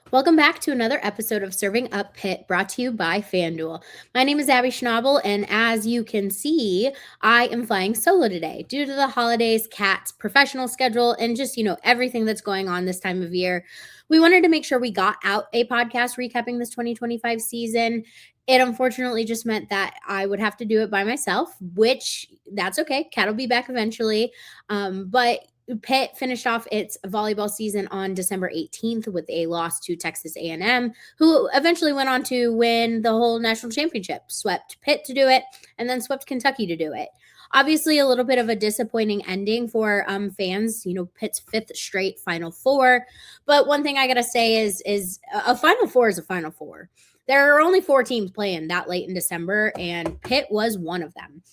Welcome back to another episode of Serving Up Pitt, brought to you by Fanduel. My name is Abby Schnable, and as you can see, I am flying solo today due to the holidays, Kat's professional schedule, and just, everything that's going on this time of year. We wanted to make sure we got out a podcast recapping this 2025 season. It unfortunately just meant that I would have to do it by myself, which that's okay. Kat will be back eventually. But Pitt finished off its volleyball season on December 18th with a loss to Texas A&M, who eventually went on to win the whole national championship, swept Pitt to do it, and then swept Kentucky to do it. Obviously, a little bit of a disappointing ending for fans. Pitt's fifth straight Final Four. But one thing I gotta say is a Final Four is a Final Four. There are only 4 teams playing that late in December, and Pitt was one of them.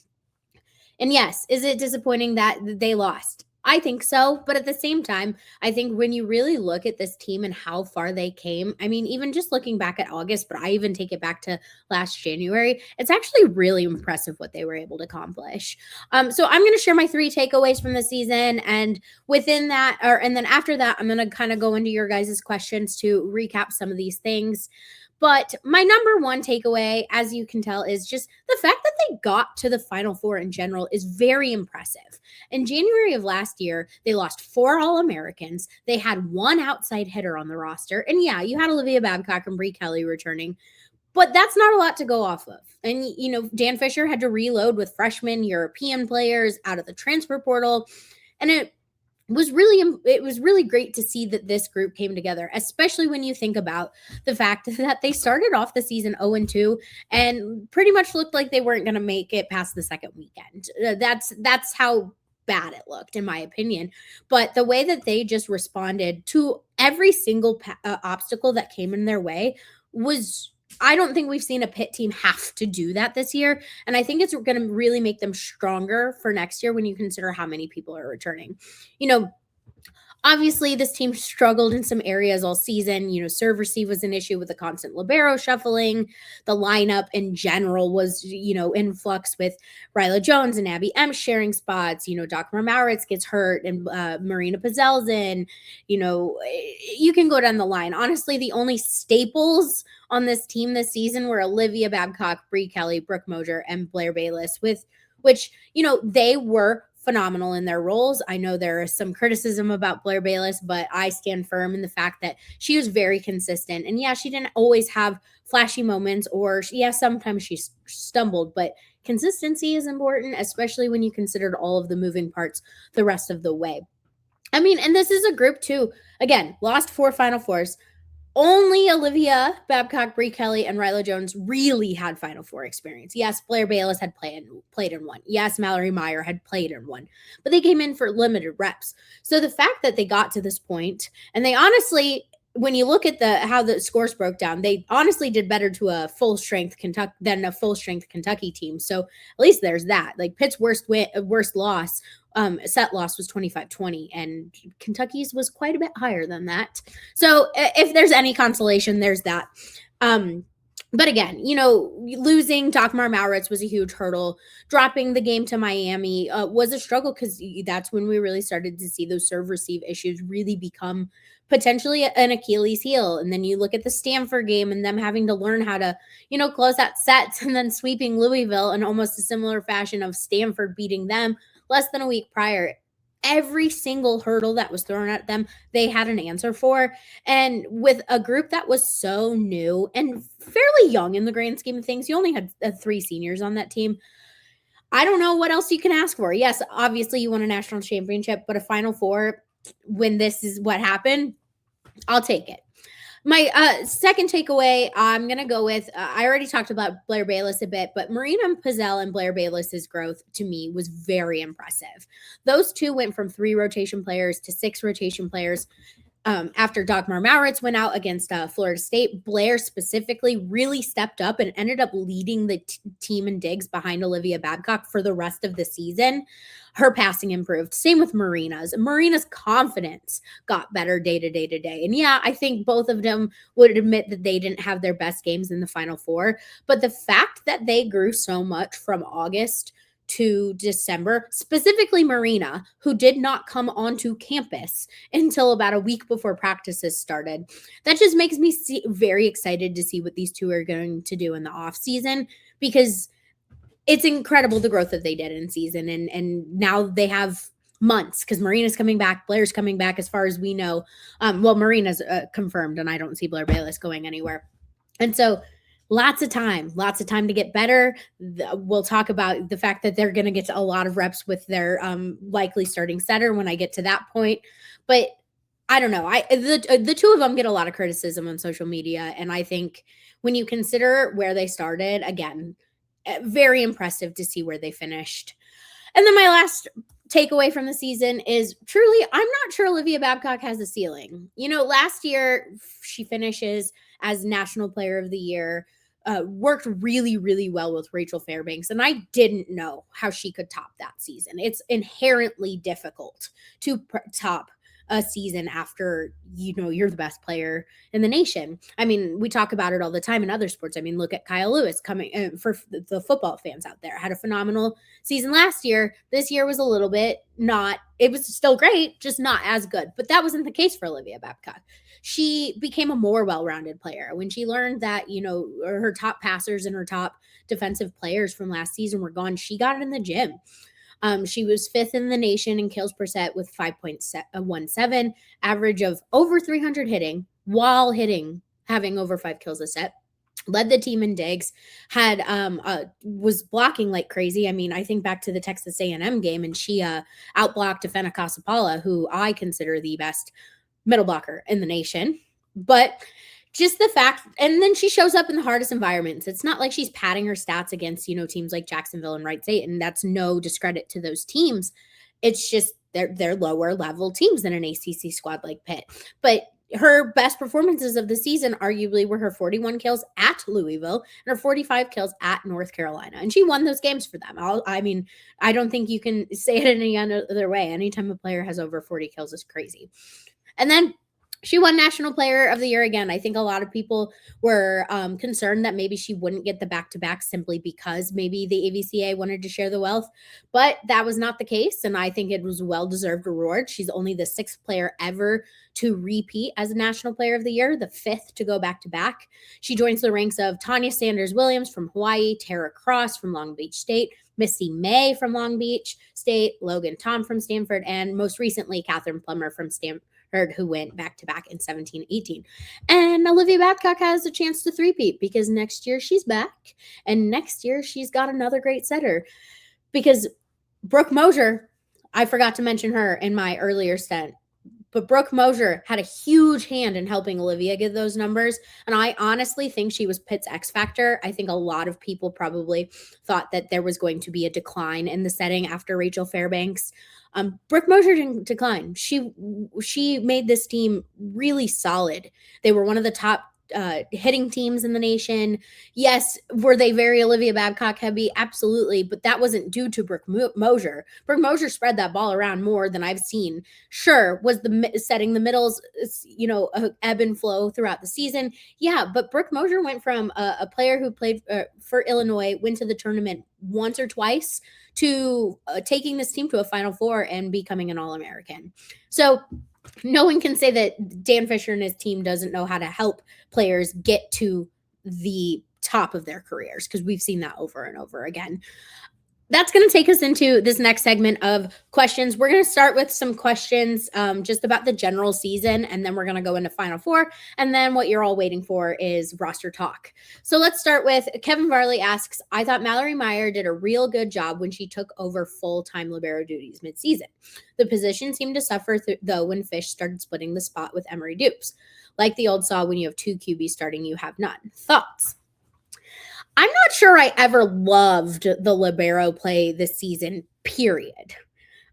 And yes, is it disappointing that they lost? I think so. But at the same time, I think when you really look at this team and how far they came, I mean, even just looking back at August, but I even take it back to last January, it's actually really impressive what they were able to accomplish. So I'm going to share my 3 takeaways from the season. And within that, and then after that, I'm going to kind of go into your guys' questions to recap some of these things. But my number one takeaway, as you can tell, is just the fact that they got to the Final Four in general is very impressive. In January of last year, they lost 4 All-Americans. They had 1 outside hitter on the roster. And yeah, you had Olivia Babcock and Pezelj returning, but that's not a lot to go off of. And, Dan Fisher had to reload with freshman European players out of the transfer portal. And it was really great to see that this group came together, especially when you think about the fact that they started off the season 0-2 and pretty much looked like they weren't going to make it past the second weekend. That's how bad it looked, in my opinion. But the way that they just responded to every single obstacle that came in their way was, I don't think we've seen a Pitt team have to do that this year. And I think it's going to really make them stronger for next year when you consider how many people are returning. Obviously, this team struggled in some areas all season. Serve receive was an issue with the constant libero shuffling. The lineup in general was, in flux with Ryla Jones and Abby M sharing spots. Doc Maritz gets hurt and Marina Pezelj in. You can go down the line. Honestly, the only staples on this team this season were Olivia Babcock, Pezelj, Brooke Moser, and Blaire Bayless, which they were phenomenal in their roles. I know there is some criticism about Blaire Bayless, but I stand firm in the fact that she was very consistent. And yeah, she didn't always have flashy moments, or sometimes she stumbled, but consistency is important, especially when you considered all of the moving parts the rest of the way. I mean, and this is a group too. Again, lost 4 Final Fours. Only Olivia Babcock, Pezelj, and Ryla Jones really had Final Four experience. Yes, Blaire Bayless had played in one. Yes, Mallory Meyer had played in one. But they came in for limited reps. So the fact that they got to this point, and they honestly, when you look at how the scores broke down, they honestly did better to a full strength Kentucky team. So at least there's that. Like Pitt's worst loss, set loss was 25-20, and Kentucky's was quite a bit higher than that. So if there's any consolation, there's that. But again, losing Doc Maritz was a huge hurdle. Dropping the game to Miami was a struggle because that's when we really started to see those serve receive issues really become potentially an Achilles heel. And then you look at the Stanford game and them having to learn how to, close out sets, and then sweeping Louisville in almost a similar fashion of Stanford beating them less than a week prior. Every single hurdle that was thrown at them, they had an answer for. And with a group that was so new and fairly young in the grand scheme of things, you only had 3 seniors on that team. I don't know what else you can ask for. Yes, obviously you won a national championship, but a Final Four when this is what happened, I'll take it. My second takeaway, I'm going to go with, I already talked about Blaire Bayless a bit, but Marina Pezelj and Blaire Bayless's growth to me was very impressive. Those two went from 3 rotation players to 6 rotation players. After Doc Maritz went out against Florida State, Blaire specifically really stepped up and ended up leading the team in digs behind Olivia Babcock for the rest of the season. Her passing improved. Same with Marina's. Marina's confidence got better day to day. And yeah, I think both of them would admit that they didn't have their best games in the Final Four. But the fact that they grew so much from August to December, specifically Marina, who did not come onto campus until about a week before practices started. That just makes me very excited to see what these two are going to do in the off season, because it's incredible the growth that they did in season. And now they have months, because Marina's coming back, Blaire's coming back as far as we know. Well, Marina's confirmed, and I don't see Blaire Bayless going anywhere. And so lots of time to get better. We'll talk about the fact that they're going to get a lot of reps with their likely starting setter when I get to that point. But I don't know. The two of them get a lot of criticism on social media. And I think when you consider where they started, again, very impressive to see where they finished. And then my last takeaway from the season is truly, I'm not sure Olivia Babcock has a ceiling. Last year she finishes as National Player of the Year, worked really, really well with Rachel Fairbanks. And I didn't know how she could top that season. It's inherently difficult to top a season after you're the best player in the nation. I mean, we talk about it all the time in other sports. I mean, look at Kyle Lewis coming for the football fans out there. Had a phenomenal season last year. This year was a little bit not, it was still great, just not as good. But that wasn't the case for Olivia Babcock. She became a more well-rounded player when she learned that, her top passers and her top defensive players from last season were gone. She got in the gym. She was 5th in the nation in kills per set with 5.17, average of over 300 hitting, while having over 5 kills a set. Led the team in digs, was blocking like crazy. I mean, I think back to the Texas A&M game, and she outblocked Defena Casapala, who I consider the best middle blocker in the nation. But just the fact, and then she shows up in the hardest environments. It's not like she's padding her stats against, teams like Jacksonville and Wright State, and that's no discredit to those teams. It's just they're lower level teams than an ACC squad like Pitt. But her best performances of the season arguably were her 41 kills at Louisville and her 45 kills at North Carolina. And she won those games for them. I don't think you can say it any other way. Anytime a player has over 40 kills is crazy. And then she won National Player of the Year again. I think a lot of people were concerned that maybe she wouldn't get the back-to-back simply because maybe the AVCA wanted to share the wealth, but that was not the case, and I think it was a well-deserved reward. She's only the 6th player ever to repeat as a National Player of the Year, the 5th to go back-to-back. She joins the ranks of Tanya Sanders-Williams from Hawaii, Tara Cross from Long Beach State, Missy May from Long Beach State, Logan Tom from Stanford, and most recently, Catherine Plummer from Stanford, who went back-to-back in 17-18. And Olivia Babcock has a chance to three-peat because next year she's back, and next year she's got another great setter. Because Brooke Mosier, I forgot to mention her in my earlier stint, but Brooke Mosier had a huge hand in helping Olivia get those numbers, and I honestly think she was Pitt's X factor. I think a lot of people probably thought that there was going to be a decline in the setting after Rachel Fairbanks. Brooke Mosier didn't decline. She made this team really solid. They were one of the top hitting teams in the nation. Yes, were they very Olivia Babcock heavy? Absolutely, but that wasn't due to Brooke Mosier. Brooke Mosier spread that ball around more than I've seen. Sure, was setting the middles, ebb and flow throughout the season. Yeah, but Brooke Mosier went from a player who played for Illinois, went to the tournament once or twice, to taking this team to a Final Four and becoming an All-American. So no one can say that Dan Fisher and his team doesn't know how to help players get to the top of their careers, because we've seen that over and over again. That's going to take us into this next segment of questions. We're going to start with some questions just about the general season, and then we're going to go into Final Four, and then what you're all waiting for is roster talk. So let's start with Kevin Varley asks, I thought Mallory Meyer did a real good job when she took over full-time libero duties mid-season. The position seemed to suffer, though, when Fish started splitting the spot with Emery Dupes. Like the old saw, when you have 2 QBs starting, you have none. Thoughts? I'm not sure I ever loved the libero play this season, period.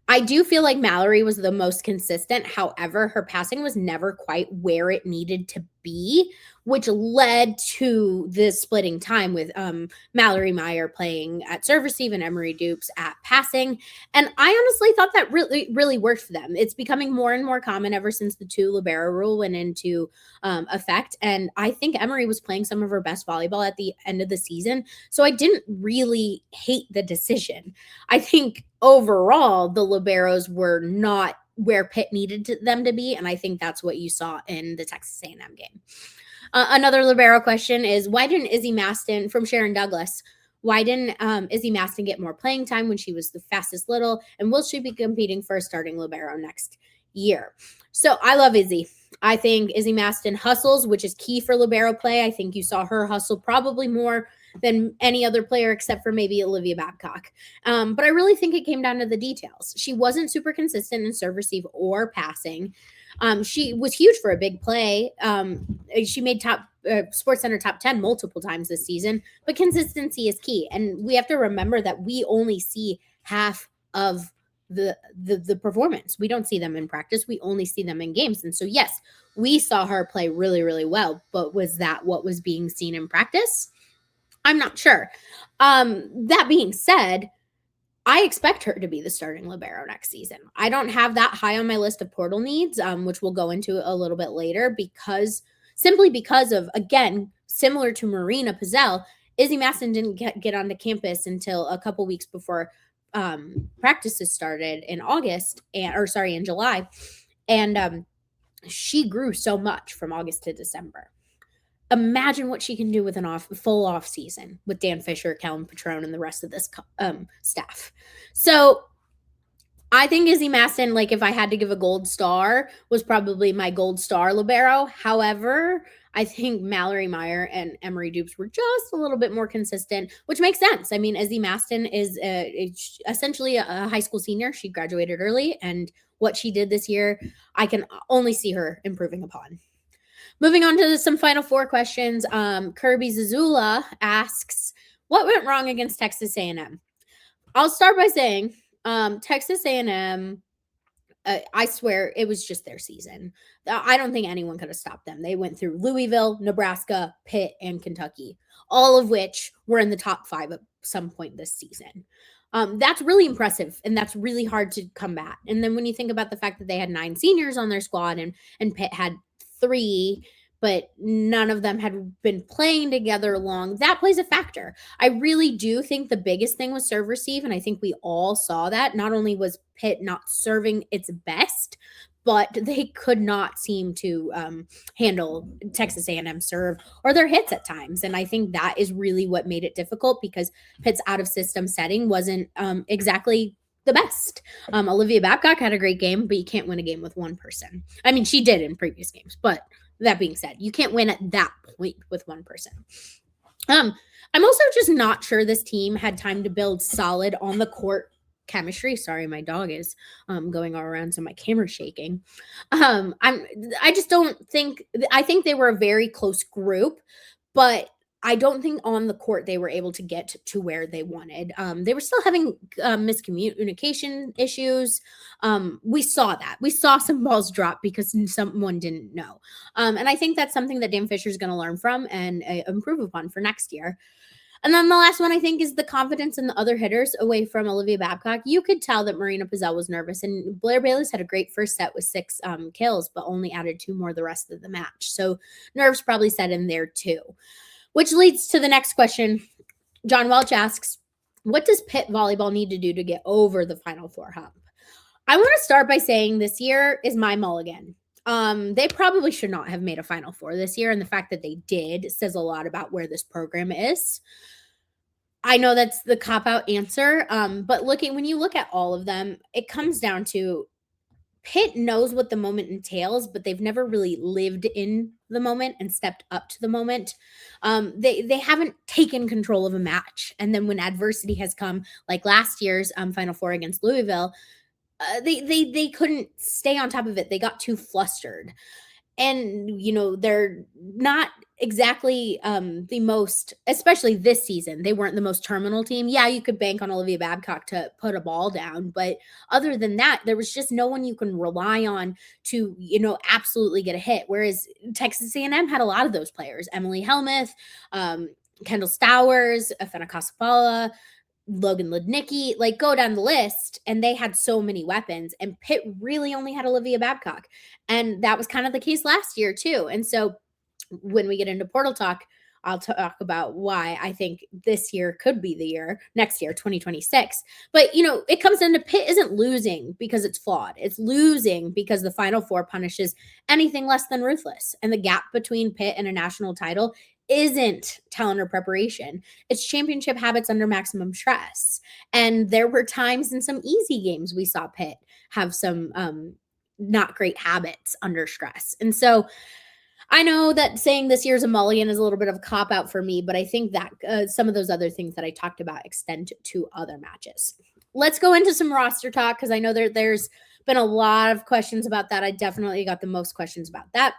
I do feel like Mallory was the most consistent. However, her passing was never quite where it needed to be, which led to the splitting time with Mallory Meyer playing at serve receive and Emery Dupes at passing. And I honestly thought that really worked for them. It's becoming more and more common ever since the 2 libero rule went into effect. And I think Emery was playing some of her best volleyball at the end of the season. So I didn't really hate the decision. I think overall, the liberos were not where Pitt needed them to be, and I think that's what you saw in the Texas A&M game. Another libero question is, why didn't Izzy Maston, from Sharon Douglas, why didn't Izzy Maston get more playing time when she was the fastest little, and will she be competing for a starting libero next year? So I love Izzy. I think Izzy Maston hustles, which is key for libero play. I think you saw her hustle probably more than any other player except for maybe Olivia Babcock. But I really think it came down to the details. She wasn't super consistent in serve receive or passing. She was huge for a big play. She made top SportsCenter top 10 multiple times this season, but consistency is key. And we have to remember that we only see half of the performance. We don't see them in practice. We only see them in games. And so, yes, we saw her play really, really well, but was that what was being seen in practice? I'm not sure. That being said, I expect her to be the starting libero next season. I don't have that high on my list of portal needs, which we'll go into a little bit later, simply because of, again, similar to Marina Pezelj, Izzy Maston didn't get onto campus until a couple weeks before practices started in in July. And she grew so much from August to December. Imagine what she can do with full off season with Dan Fisher, Kellen Patrone, and the rest of this staff. So I think Izzy Maston, like if I had to give a gold star, was probably my gold star libero. However, I think Mallory Meyer and Emery Dupes were just a little bit more consistent, which makes sense. I mean, Izzy Maston is essentially a high school senior. She graduated early, and what she did this year, I can only see her improving upon. Moving on to some Final Four questions. Kirby Zazula asks, what went wrong against Texas A&M? I'll start by saying Texas A&M, I swear it was just their season. I don't think anyone could have stopped them. They went through Louisville, Nebraska, Pitt, and Kentucky, all of which were in the top 5 at some point this season. That's really impressive, and that's really hard to combat. And then when you think about the fact that they had 9 seniors on their squad and Pitt had 3, but none of them had been playing together long, that plays a factor. I really do think the biggest thing was serve receive, and I think we all saw that. Not only was Pitt not serving its best, but they could not seem to handle Texas A&M serve or their hits at times. And I think that is really what made it difficult, because Pitt's out-of-system setting wasn't exactly the best. Olivia Babcock had a great game, but you can't win a game with one person. I mean, she did in previous games, but that being said, you can't win at that point with one person. I'm also just not sure this team had time to build solid on the court chemistry. Sorry, my dog is going all around, so my camera's shaking. I think they were a very close group, but I don't think on the court they were able to get to where they wanted. They were still having miscommunication issues. We saw that. We saw some balls drop because someone didn't know. And I think that's something that Dan Fisher is going to learn from and improve upon for next year. And then the last one, I think, is the confidence in the other hitters away from Olivia Babcock. You could tell that Marina Pezelj was nervous, and Blaire Bayless had a great first set with 6 kills, but only added 2 more the rest of the match. So nerves probably set in there too. Which leads to the next question. John Welch asks, what does Pitt volleyball need to do to get over the Final Four hump? I want to start by saying this year is my mulligan. They probably should not have made a Final Four this year, and the fact that they did says a lot about where this program is. I know that's the cop-out answer, but when you look at all of them, it comes down to Pitt knows what the moment entails, but they've never really lived in the moment and stepped up to the moment. They haven't taken control of a match. And then when adversity has come, like last year's Final Four against Louisville, they couldn't stay on top of it. They got too flustered. And, they're not exactly the most, especially this season, they weren't the most terminal team. Yeah, you could bank on Olivia Babcock to put a ball down, but other than that, there was just no one you can rely on to, absolutely get a hit. Whereas Texas A&M had a lot of those players: Emily Helmuth, um, Kendall Stowers, Afena Kasapala, Logan Ludnicki, like go down the list, and they had so many weapons. And Pitt really only had Olivia Babcock. And that was kind of the case last year too. And so when we get into portal talk, I'll talk about why I think this year could be the year, next year, 2026. But, it comes into Pitt isn't losing because it's flawed. It's losing because the Final Four punishes anything less than ruthless. And the gap between Pitt and a national title isn't talent or preparation. It's championship habits under maximum stress. And there were times in some easy games we saw Pitt have some not great habits under stress. And so I know that saying this year's a mulligan is a little bit of a cop-out for me, but I think that some of those other things that I talked about extend to other matches. Let's go into some roster talk, because I know there's been a lot of questions about that. I definitely got the most questions about that.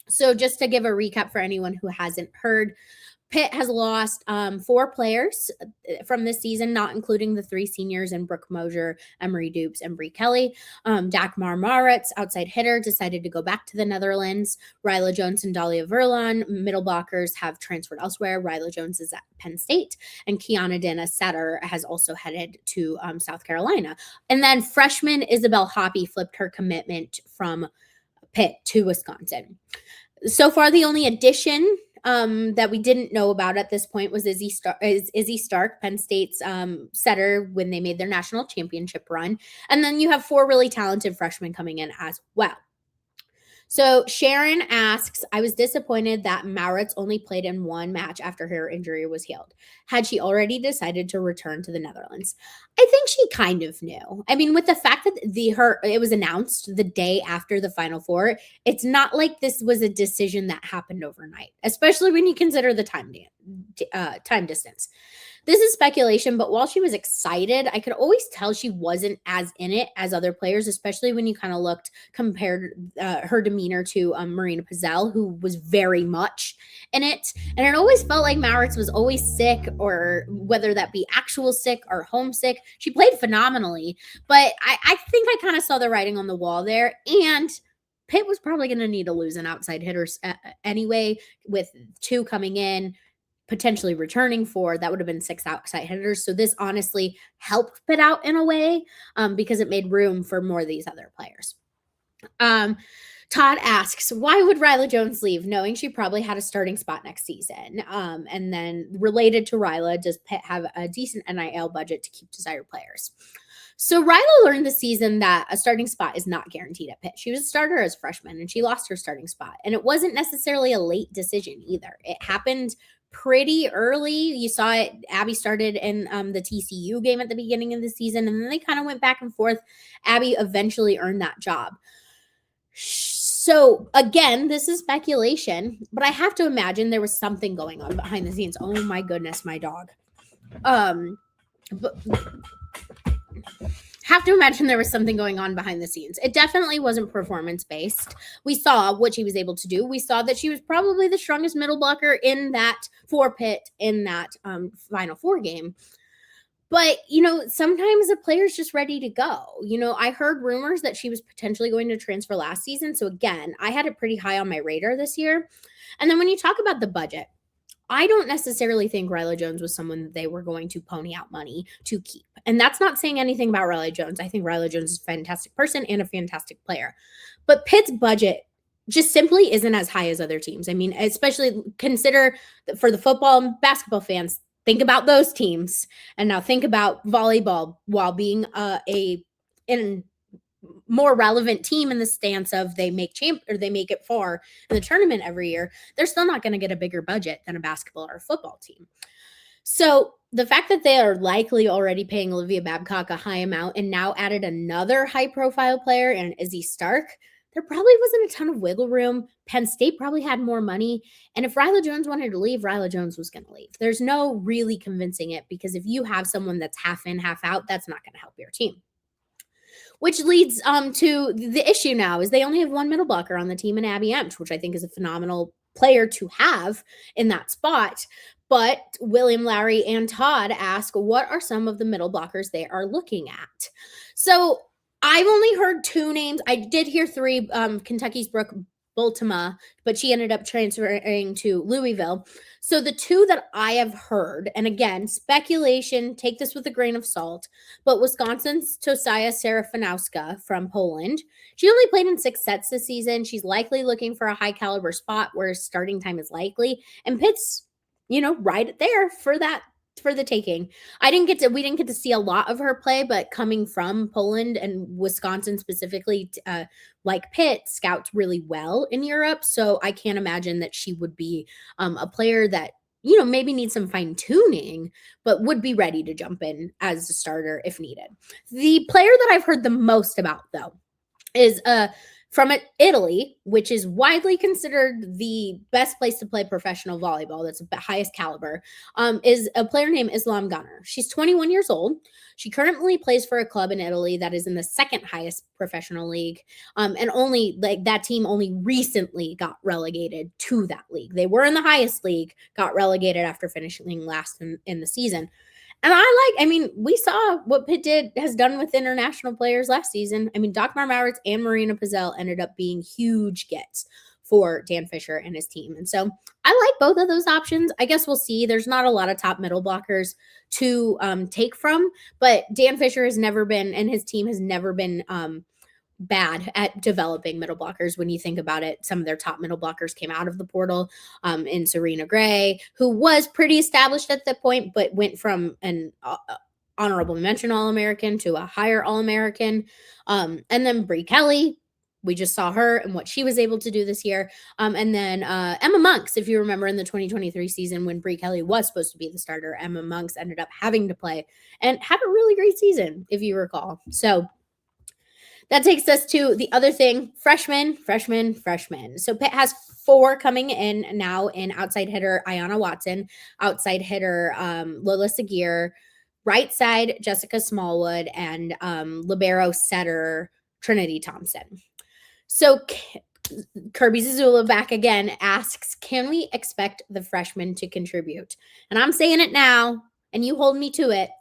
So just to give a recap for anyone who hasn't heard, Pitt has lost 4 players from this season, not including the 3 seniors and Brooke Mosier, Emery Dupes, and Brie Kelly. Dagmar Maritz, outside hitter, decided to go back to the Netherlands. Ryla Jones and Dahlia Verlon, middle blockers, have transferred elsewhere. Ryla Jones is at Penn State, and Kiana Dana Setter has also headed to South Carolina. And then freshman Isabel Hoppy flipped her commitment from Pitt to Wisconsin. So far, the only addition that we didn't know about at this point was Izzy Starck, Penn State's setter when they made their national championship run. And then you have 4 really talented freshmen coming in as well. So Sharon asks, I was disappointed that Maritz only played in 1 match after her injury was healed. Had she already decided to return to the Netherlands? I think she kind of knew. I mean, with the fact that it was announced the day after the Final Four, it's not like this was a decision that happened overnight, especially when you consider the time distance. This is speculation, but while she was excited, I could always tell she wasn't as in it as other players, especially when you kind of compared her demeanor to Marina Pezelj, who was very much in it. And it always felt like Maritz was always sick, or whether that be actual sick or homesick. She played phenomenally, but I think I kind of saw the writing on the wall there. And Pitt was probably going to need to lose an outside hitter anyway, with 2 coming in, potentially returning 4. That would have been 6 outside hitters. So this honestly helped Pitt out in a way, because it made room for more of these other players. Todd asks, why would Ryla Jones leave, knowing she probably had a starting spot next season? And then related to Ryla, does Pitt have a decent NIL budget to keep desired players? So Ryla learned this season that a starting spot is not guaranteed at Pitt. She was a starter as a freshman, and she lost her starting spot. And it wasn't necessarily a late decision either. It happened pretty early. You saw it. Abby started in the TCU game at the beginning of the season, and then they kind of went back and forth. Abby eventually earned that job. So again, this is speculation, but I have to imagine there was something going on behind the scenes. Oh my goodness, my dog. But have to imagine there was something going on behind the scenes. It definitely wasn't performance-based. We saw what she was able to do. We saw that she was probably the strongest middle blocker in that for Pitt in that Final Four game. But, sometimes a player's just ready to go. I heard rumors that she was potentially going to transfer last season. So again, I had it pretty high on my radar this year. And then when you talk about the budget, I don't necessarily think Ryla Jones was someone that they were going to pony out money to keep. And that's not saying anything about Ryla Jones. I think Ryla Jones is a fantastic person and a fantastic player. But Pitt's budget just simply isn't as high as other teams. I mean, especially consider for the football and basketball fans, think about those teams. And now think about volleyball while being in more relevant team in the stance of they make it far in the tournament every year. They're still not going to get a bigger budget than a basketball or a football team. So the fact that they are likely already paying Olivia Babcock a high amount and now added another high profile player in Izzy Starck, there probably wasn't a ton of wiggle room. Penn State probably had more money. And if Ryla Jones wanted to leave, Ryla Jones was going to leave. There's no really convincing it, because if you have someone that's half in, half out, that's not going to help your team. which leads to the issue now is they only have one middle blocker on the team in Abby Emsch, which I think is a phenomenal player to have in that spot. But William, Larry, and Todd ask, what are some of the middle blockers they are looking at? So I've only heard two names. I did hear three, Kentucky's Brooke Bultema, but she ended up transferring to Louisville. So the two that I have heard, and again, speculation, take this with a grain of salt, but Wisconsin's Tosia Serafinowska from Poland. She only played in 6 sets this season. She's likely looking for a high caliber spot where starting time is likely. And Pitt's, right there for the taking. We didn't get to see a lot of her play, but coming from Poland and Wisconsin specifically, like Pitt, scouts really well in Europe. So I can't imagine that she would be a player that, maybe needs some fine tuning, but would be ready to jump in as a starter if needed. The player that I've heard the most about, though, is from Italy, which is widely considered the best place to play professional volleyball. That's the highest caliber, is a player named Islam Gunner. She's 21 years old. She currently plays for a club in Italy that is in the second highest professional league. And only that team only recently got relegated to that league. They were in the highest league, got relegated after finishing last in the season. And we saw what Pitt has done with international players last season. Dagmar Maurits and Marina Pezelj ended up being huge gets for Dan Fisher and his team. And so I like both of those options. I guess we'll see. There's not a lot of top middle blockers to take from, but Dan Fisher has never been, and his team has never been bad at developing middle blockers. When you think about it, some of their top middle blockers came out of the portal, in Serena Gray, who was pretty established at that point, but went from an honorable mention All-American to a higher All-American. And then Brie Kelly, we just saw her and what she was able to do this year. And then Emma Monks, if you remember in the 2023 season when Brie Kelly was supposed to be the starter, Emma Monks ended up having to play and had a really great season, if you recall. So that takes us to the other thing, freshmen. So Pitt has 4 coming in now in outside hitter Ayanna Watson, outside hitter Lola Seguir, right side Jessica Smallwood, and libero setter Trinity Thompson. So Kirby Zazula back again asks, can we expect the freshmen to contribute? And I'm saying it now, and you hold me to it.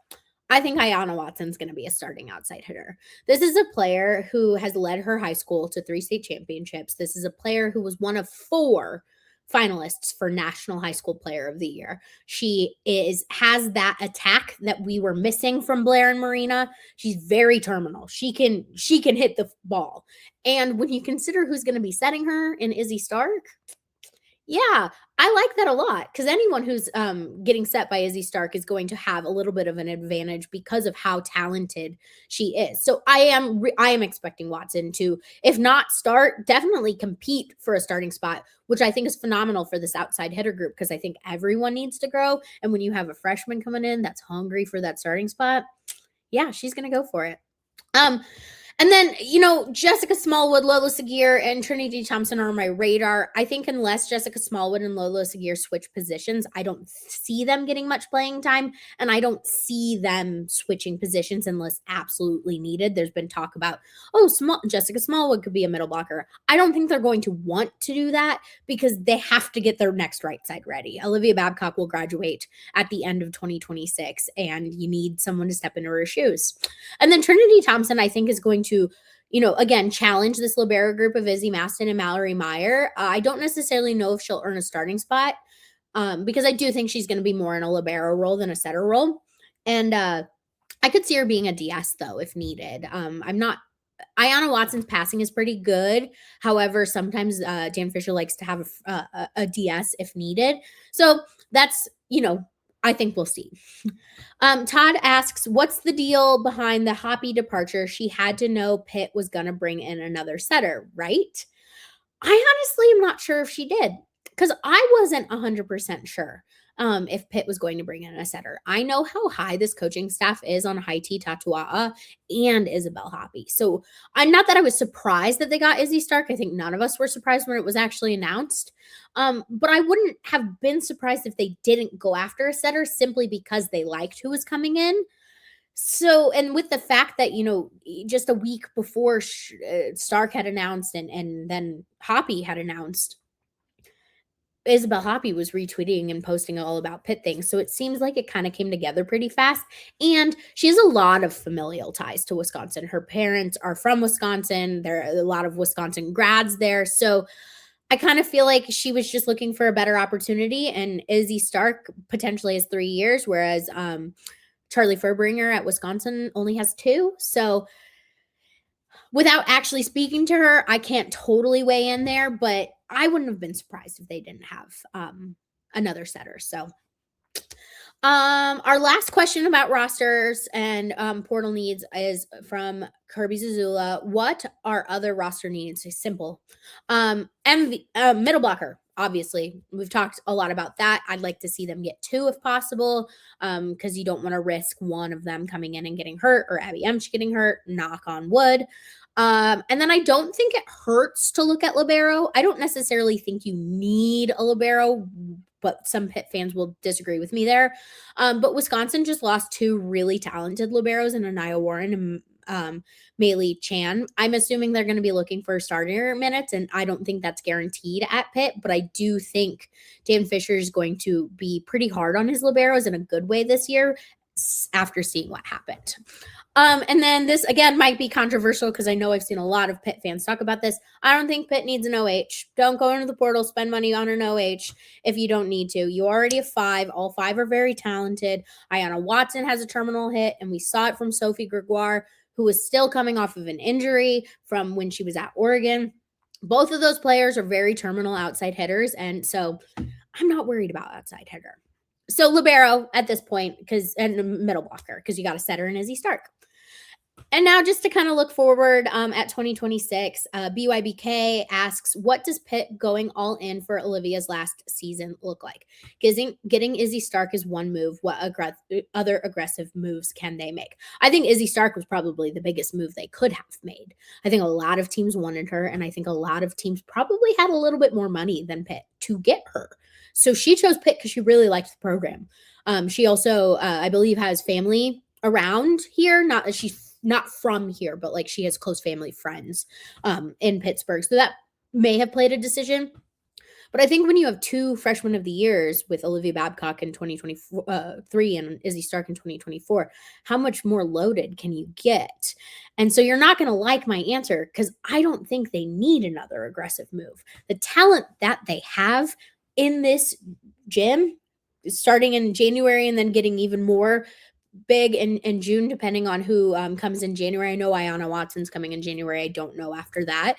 I think Ayanna Watson's going to be a starting outside hitter. This is a player who has led her high school to 3 state championships. This is a player who was one of 4 finalists for National High School Player of the Year. She has that attack that we were missing from Blaire and Marina. She's very terminal. She can hit the ball. And when you consider who's going to be setting her in Izzy Starck, yeah, I like that a lot, because anyone who's getting set by Izzy Starck is going to have a little bit of an advantage because of how talented she is. So I am expecting Watson to, if not start, definitely compete for a starting spot, which I think is phenomenal for this outside hitter group, because I think everyone needs to grow. And when you have a freshman coming in that's hungry for that starting spot, yeah, she's going to go for it. And then, Jessica Smallwood, Lola Seguir, and Trinity Thompson are on my radar. I think unless Jessica Smallwood and Lola Seguir switch positions, I don't see them getting much playing time, and I don't see them switching positions unless absolutely needed. There's been talk about, Jessica Smallwood could be a middle blocker. I don't think they're going to want to do that because they have to get their next right side ready. Olivia Babcock will graduate at the end of 2026, and you need someone to step into her shoes. And then Trinity Thompson, I think, is going to, again, challenge this libero group of Izzy Maston and Mallory Meyer. I don't necessarily know if she'll earn a starting spot, because I do think she's going to be more in a libero role than a setter role. And I could see her being a DS, though, if needed. Ayanna Watson's passing is pretty good. However, sometimes Dan Fisher likes to have a DS if needed. So that's, I think we'll see. Todd asks, what's the deal behind the Hoppy departure? She had to know Pitt was going to bring in another setter, right? I honestly am not sure if she did, because I wasn't 100% sure if Pitt was going to bring in a setter. I know how high this coaching staff is on Haiti Tatua'a and Isabel Hoppy. So I'm not that I was surprised that they got Izzy Starck. I think none of us were surprised when it was actually announced. But I wouldn't have been surprised if they didn't go after a setter simply because they liked who was coming in. So, and with the fact that, just a week before Starck had announced and then Hoppy had announced, Isabel Hoppy was retweeting and posting all about Pitt things. So it seems like it kind of came together pretty fast. And she has a lot of familial ties to Wisconsin. Her parents are from Wisconsin. There are a lot of Wisconsin grads there. So I kind of feel like she was just looking for a better opportunity. And Izzy Starck potentially has 3 years, whereas Charlie Furbringer at Wisconsin only has 2. So without actually speaking to her, I can't totally weigh in there, but I wouldn't have been surprised if they didn't have another setter. So our last question about rosters and portal needs is from Kirby Zazula. What are other roster needs? It's simple. Middle blocker, obviously. We've talked a lot about that. I'd like to see them get 2 if possible, because you don't want to risk one of them coming in and getting hurt, or Abby Emsch getting hurt, knock on wood. And then I don't think it hurts to look at libero. I don't necessarily think you need a libero, but some Pitt fans will disagree with me there. But Wisconsin just lost 2 really talented liberos in Anaya Warren and Maylee Chan. I'm assuming they're going to be looking for starter minutes, and I don't think that's guaranteed at Pitt, but I do think Dan Fisher is going to be pretty hard on his liberos in a good way this year after seeing what happened. And then this, again, might be controversial because I know I've seen a lot of Pitt fans talk about this. I don't think Pitt needs an OH. Don't go into the portal, spend money on an OH if you don't need to. You already have 5. All 5 are very talented. Ayanna Watson has a terminal hit, and we saw it from Sophie Gregoire, who was still coming off of an injury from when she was at Oregon. Both of those players are very terminal outside hitters, and so I'm not worried about outside hitter. So libero at this point, and middle blocker, because you got a setter in Izzy Starck. And now just to kind of look forward at 2026, BYBK asks, what does Pitt going all in for Olivia's last season look like? Getting Izzy Starck is one move. What other aggressive moves can they make? I think Izzy Starck was probably the biggest move they could have made. I think a lot of teams wanted her, and I think a lot of teams probably had a little bit more money than Pitt to get her. So she chose Pitt because she really liked the program. She also, I believe, has family around here. Not that she's not from here, but like she has close family friends in Pittsburgh. So that may have played a decision. But I think when you have 2 freshman of the years with Olivia Babcock in 2023 and Izzy Starck in 2024, how much more loaded can you get? And so you're not going to like my answer because I don't think they need another aggressive move. The talent that they have in this gym, starting in January and then getting even more big in June, depending on who comes in January. I know Ayanna Watson's coming in January. I don't know after that.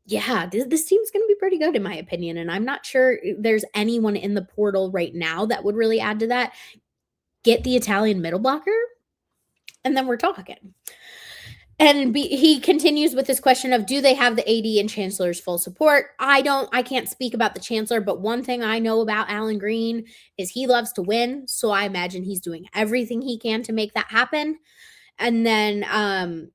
This team's going to be pretty good in my opinion. And I'm not sure there's anyone in the portal right now that would really add to that. Get the Italian middle blocker, and then we're talking. And he continues with this question of, do they have the AD and Chancellor's full support? I can't speak about the Chancellor, but one thing I know about Alan Green is he loves to win. So I imagine he's doing everything he can to make that happen. And then, I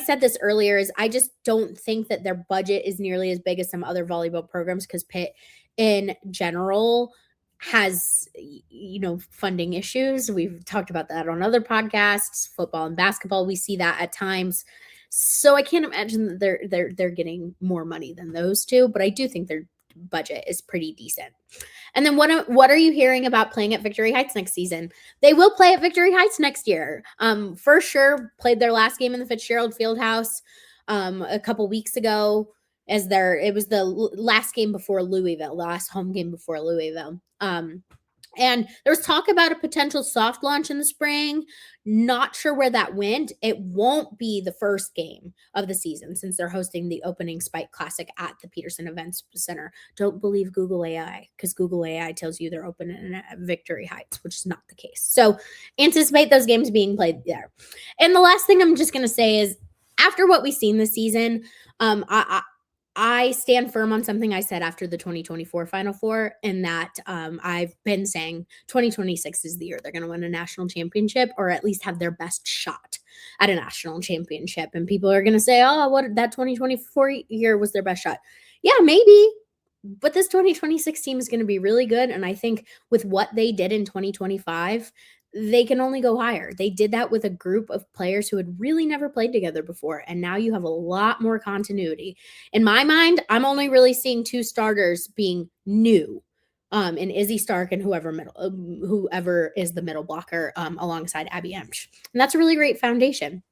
said this earlier, is I just don't think that their budget is nearly as big as some other volleyball programs because Pitt in general has, funding issues. We've talked about that on other podcasts, football and basketball. We see that at times. So I can't imagine that they're getting more money than those 2, but I do think their budget is pretty decent. And then what are you hearing about playing at Victory Heights next season? They will play at Victory Heights next year. For sure, played their last game in the Fitzgerald Fieldhouse a couple weeks ago. It was the last game before Louisville, the last home game before Louisville. And there was talk about a potential soft launch in the spring. Not sure where that went. It won't be the first game of the season since they're hosting the opening Spike Classic at the Peterson Events Center. Don't believe Google AI because Google AI tells you they're open at Victory Heights, which is not the case. So anticipate those games being played there. And the last thing I'm just going to say is, after what we've seen this season, I stand firm on something I said after the 2024 Final Four, in that I've been saying 2026 is the year they're going to win a national championship, or at least have their best shot at a national championship. And people are going to say, oh, what, that 2024 year was their best shot. Yeah, maybe. But this 2026 team is going to be really good. And I think with what they did in 2025, they can only go higher. They did that with a group of players who had really never played together before, and now you have a lot more continuity. In my mind, I'm only really seeing 2 starters being new, in Izzy Starck and whoever is the middle blocker, alongside Abby Emsch. And that's a really great foundation.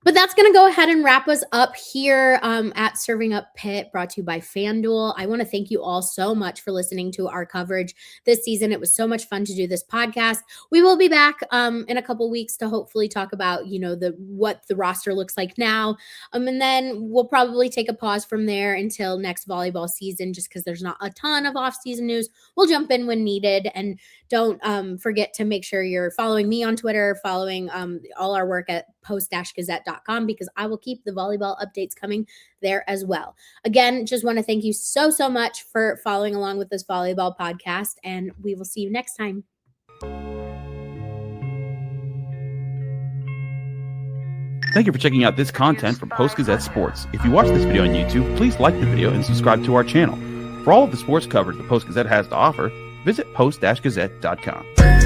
But that's going to go ahead and wrap us up here at Serving Up Pitt, brought to you by Fanduel. I want to thank you all so much for listening to our coverage this season. It was so much fun to do this podcast. We will be back in a couple weeks to hopefully talk about, what the roster looks like now. And then we'll probably take a pause from there until next volleyball season, just because there's not a ton of off-season news. We'll jump in when needed. And don't forget to make sure you're following me on Twitter, following all our work at post-gazette.com, because I will keep the volleyball updates coming there as well. Again, just want to thank you so much for following along with this volleyball podcast, and we will see you next time. Thank you for checking out this content from Post-Gazette Sports. If you watch this video on YouTube, please like the video and subscribe to our channel. For all of the sports coverage the Post-Gazette has to offer, visit post-gazette.com.